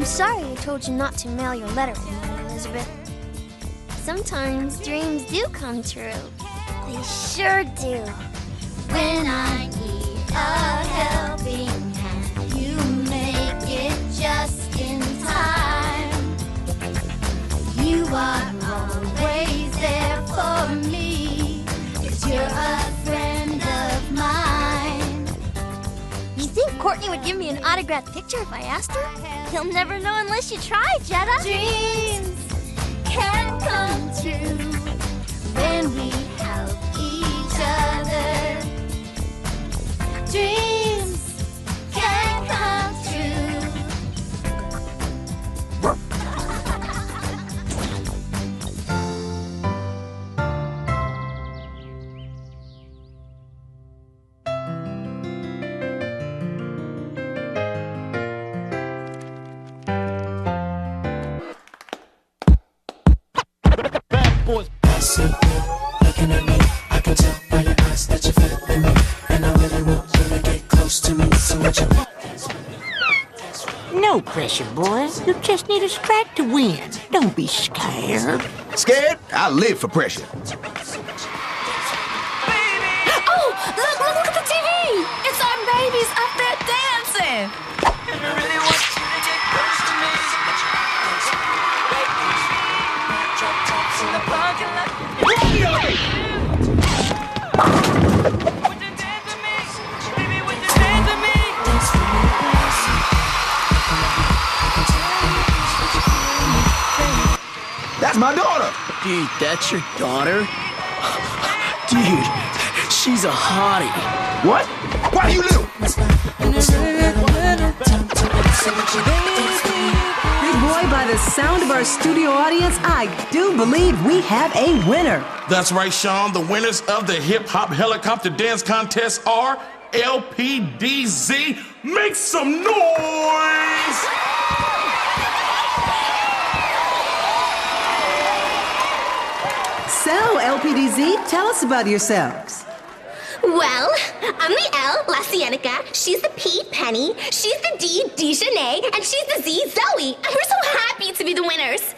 I'm sorry I told you not to mail your letter anymore, Elizabeth. Sometimes dreams do come true. They sure do. When I need a helping hand, you make it just in time. You are always there for me, 'cause you're a friend of mine. You think Courtney would give me an autographed picture if I asked her? You'll never know unless you try, Jetta. Dreams can come true when we help each other. Dreams can come true. I see you looking at me. I can tell by your eyes that you're feeling me, and I really want you to get close to me. So would you? No pressure, boys. You just need a strike to win. Don't be scared. Scared? I live for pressure. Oh, look at the TV! It's our babies up there dancing! That's my daughter. Dude, that's your daughter? Dude, she's a hottie. What? Why do you live? Big boy, by the sound of our studio audience, I do believe we have a winner. That's right, Sean. The winners of the Hip Hop Helicopter Dance Contest are LPDZ. Make some noise! So, LPDZ, tell us about yourselves. Well, I'm the L, La Cienica. She's the P, Penny. She's the D, Dejanay. And she's the Z, Zoe. And we're so happy to be the winners.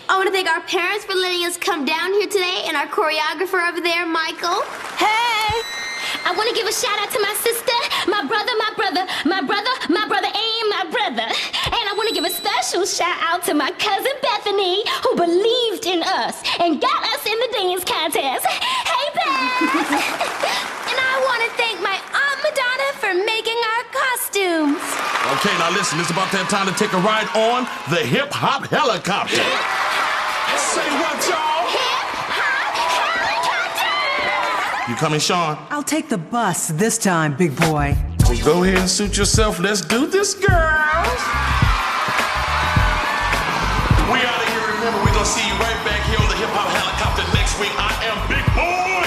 I want to thank our parents for letting us come down here today, and our choreographer over there, Michael. Hey! I want to give a shout out to my sister, my brother, and my brother. And I want to give a special shout out to my cousin Bethany, who believed in us and got us in the dance contest. Hey, Beth! And I want to thank my Aunt Madonna for making our costumes. Okay, now listen, it's about that time to take a ride on the Hip Hop Helicopter. Say what, y'all? Hip Hop Helicopter! You coming, Sean? I'll take the bus this time, big boy. Well, go ahead and suit yourself. Let's do this, girls. We out of here. Remember, we're going to see you right back here on the Hip Hop Helicopter next week. I am Big Boy.